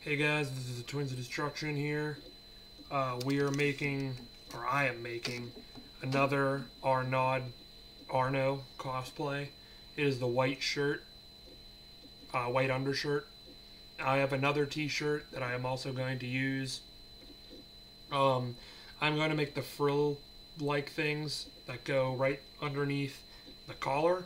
Hey guys, this is the Twins of Destruction here. We are making, or I am making, another Arno cosplay. It is the white shirt, white undershirt. I have another t-shirt that I am also going to use. I'm going to make the frill-like things that go right underneath the collar.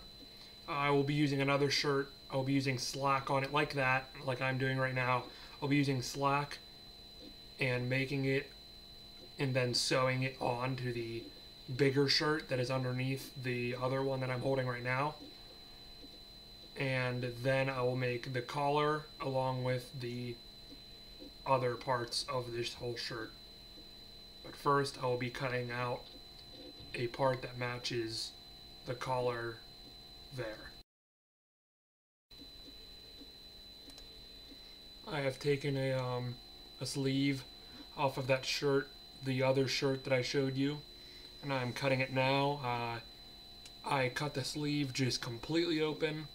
I will be using another shirt. I'll be using slack on it like that, like I'm doing right now. I'll be using slack and making it and then sewing it onto the bigger shirt that is underneath the other one that I'm holding right now. And then I will make the collar along with the other parts of this whole shirt. But first I will be cutting out a part that matches the collar there. I have taken a sleeve off of that shirt, the other shirt that I showed you, and I'm cutting it now. I cut the sleeve just completely open,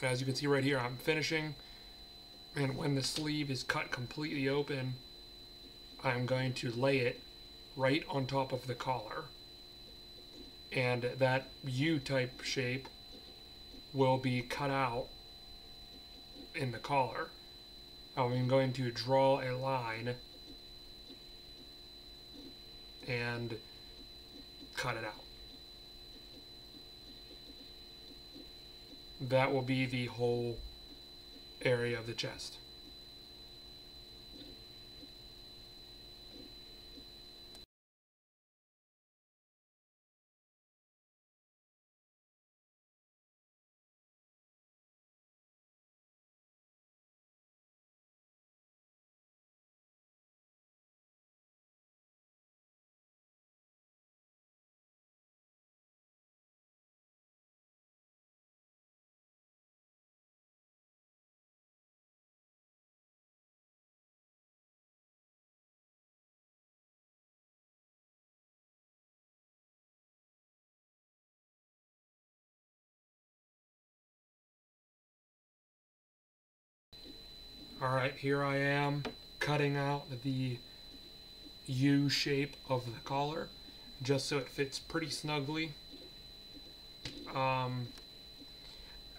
and as you can see right here, I'm finishing, and when the sleeve is cut completely open, I'm going to lay it right on top of the collar, and that U-type shape will be cut out in the collar. I'm going to draw a line and cut it out. That will be the whole area of the chest. Alright, here I am cutting out the U shape of the collar just so it fits pretty snugly.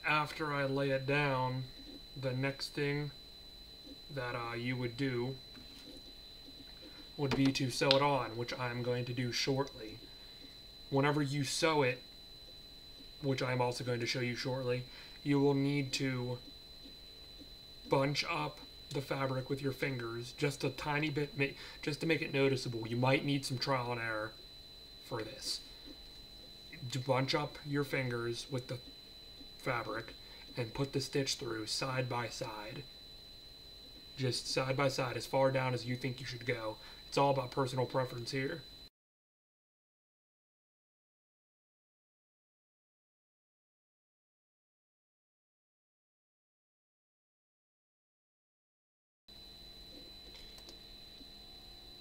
After I lay it down, the next thing that you would do would be to sew it on, which I'm going to do shortly. Whenever you sew it, which I'm also going to show you shortly, you will need to bunch up the fabric with your fingers just a tiny bit, just to make it noticeable. You might need some trial and error for this. To bunch up your fingers with the fabric and put the stitch through side by side. Just side by side, as far down as you think you should go. It's all about personal preference here.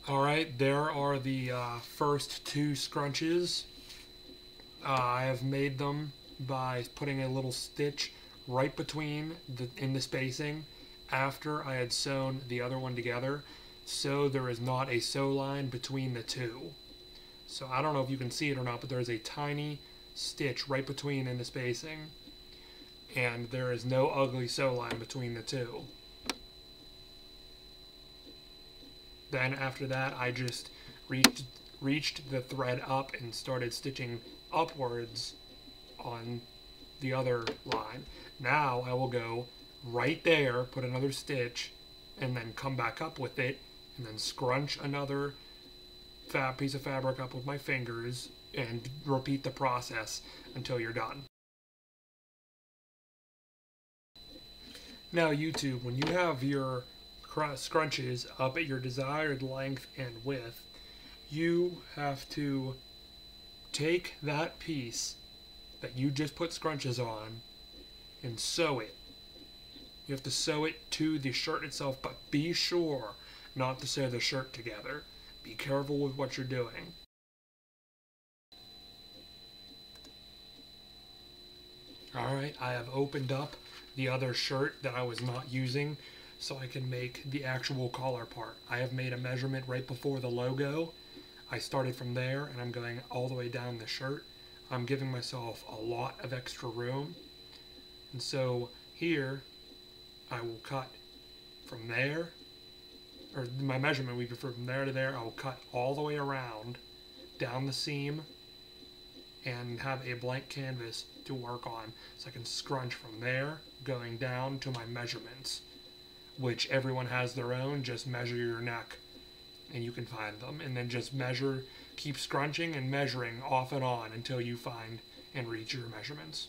Alright, there are the first two scrunches. I have made them by putting a little stitch right between in the spacing after I had sewn the other one together, so there is not a sew line between the two. So I don't know if you can see it or not, but there is a tiny stitch right between in the spacing, and there is no ugly sew line between the two. Then after that, I just reached the thread up and started stitching upwards on the other line. Now I will go right there, put another stitch, and then come back up with it, and then scrunch another piece of fabric up with my fingers, and repeat the process until you're done. Now YouTube, when you have your scrunches up at your desired length and width, you have to take that piece that you just put scrunches on and sew it. You have to sew it to the shirt itself, but be sure not to sew the shirt together. Be careful with what you're doing. Alright, I have opened up the other shirt that I was not using so I can make the actual collar part. I have made a measurement right before the logo. I started from there and I'm going all the way down the shirt. I'm giving myself a lot of extra room. And so here I will cut from there, or my measurement will be from there to there. I will cut all the way around down the seam and have a blank canvas to work on, so I can scrunch from there going down to my measurements, which everyone has their own. Just measure your neck and you can find them, and then just measure, keep scrunching and measuring off and on until you find and reach your measurements.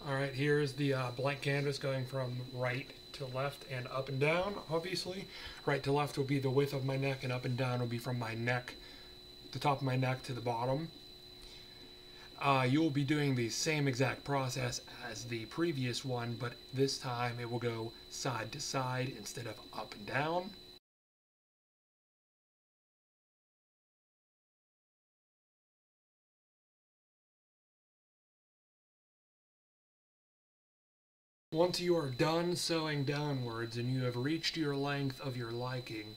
Alright, here's the blank canvas going from right to left and up and down, obviously. Right to left will be the width of my neck, and up and down will be from my neck, the top of my neck to the bottom. You will be doing the same exact process as the previous one, but this time it will go side to side instead of up and down. Once you are done sewing downwards and you have reached your length of your liking,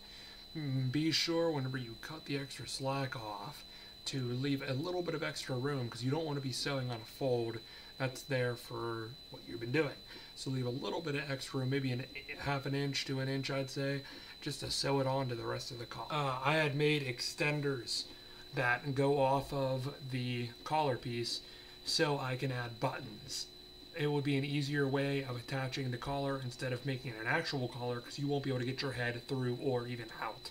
be sure whenever you cut the extra slack off to leave a little bit of extra room, because you don't want to be sewing on a fold that's there for what you've been doing. So leave a little bit of extra room, maybe half an inch to an inch, I'd say, just to sew it on to the rest of the collar. I had made extenders that go off of the collar piece so I can add buttons. It would be an easier way of attaching the collar instead of making it an actual collar, because you won't be able to get your head through or even out.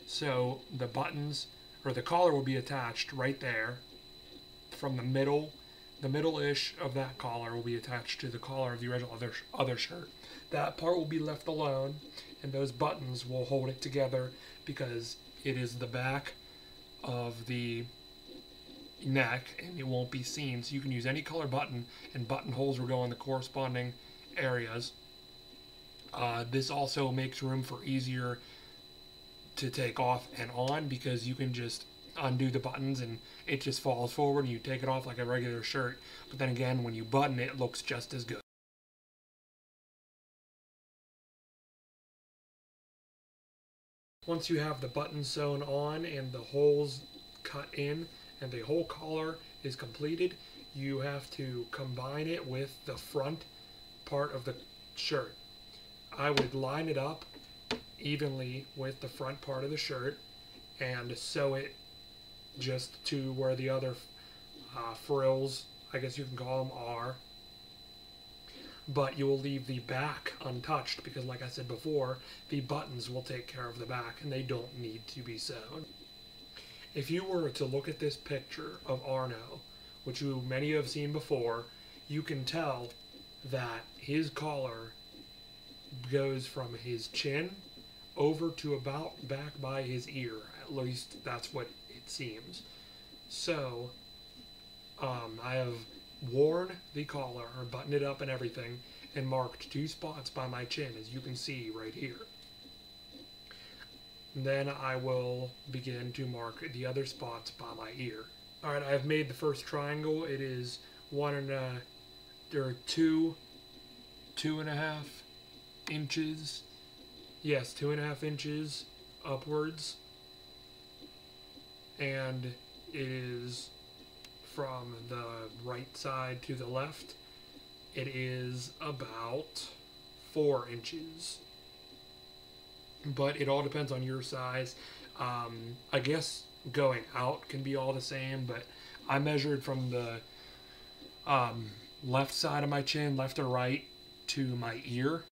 So the buttons, or the collar, will be attached right there from the middle-ish of that collar will be attached to the collar of the original other shirt. That part will be left alone, and those buttons will hold it together because it is the back of the neck and it won't be seen. So you can use any color button, and buttonholes will go in the corresponding areas. This also makes room for easier to take off and on, because you can just undo the buttons and it just falls forward and you take it off like a regular shirt. But then again, when you button it, it looks just as good. Once you have the buttons sewn on and the holes cut in and the whole collar is completed, you have to combine it with the front part of the shirt. I would line it up evenly with the front part of the shirt and sew it just to where the other frills, I guess you can call them, are. But you will leave the back untouched because, like I said before, the buttons will take care of the back and they don't need to be sewn. If you were to look at this picture of Arno, which many have seen before, you can tell that his collar goes from his chin over to about back by his ear. At least that's what it seems. So, I have worn the collar, or buttoned it up and everything, and marked 2 spots by my chin, as you can see right here. Then I will begin to mark the other spots by my ear. Alright, I've made the first triangle. It is 2.5 inches. Yes, 2.5 inches upwards. And it is from the right side to the left. It is about 4 inches. But it all depends on your size. I guess going out can be all the same, but I measured from the left side of my chin, left or right, to my ear.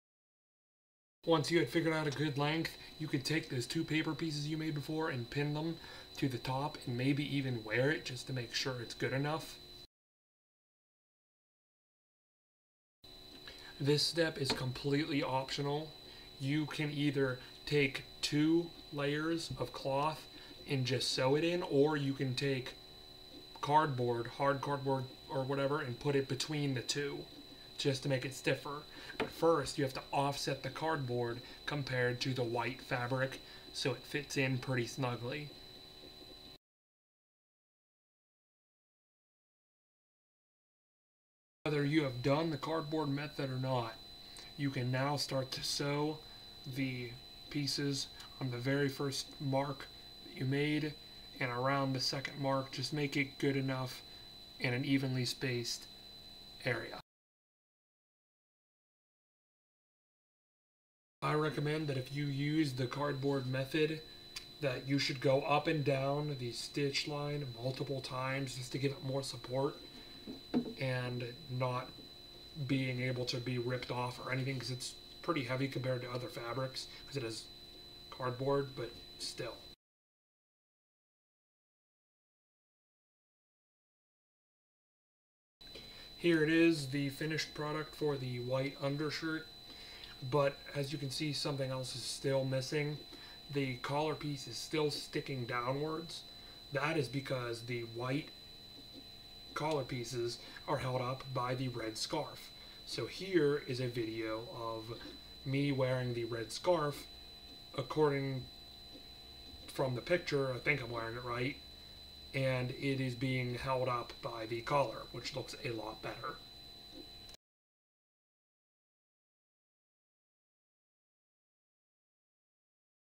Once you had figured out a good length, you could take those 2 paper pieces you made before and pin them to the top and maybe even wear it just to make sure it's good enough. This step is completely optional. You can either take 2 layers of cloth and just sew it in, or you can take cardboard, hard cardboard or whatever, and put it between the 2 just to make it stiffer. But first you have to offset the cardboard compared to the white fabric so it fits in pretty snugly. Whether you have done the cardboard method or not, you can now start to sew the pieces on the very first mark that you made, and around the second mark, just make it good enough in an evenly spaced area. I recommend that if you use the cardboard method, that you should go up and down the stitch line multiple times just to give it more support and not being able to be ripped off or anything, because it's pretty heavy compared to other fabrics because it is cardboard, but still. Here it is, the finished product for the white undershirt, but as you can see, something else is still missing. The collar piece is still sticking downwards. That is because the white collar pieces are held up by the red scarf. So here is a video of me wearing the red scarf. According from the picture, I think I'm wearing it right, and it is being held up by the collar, which looks a lot better.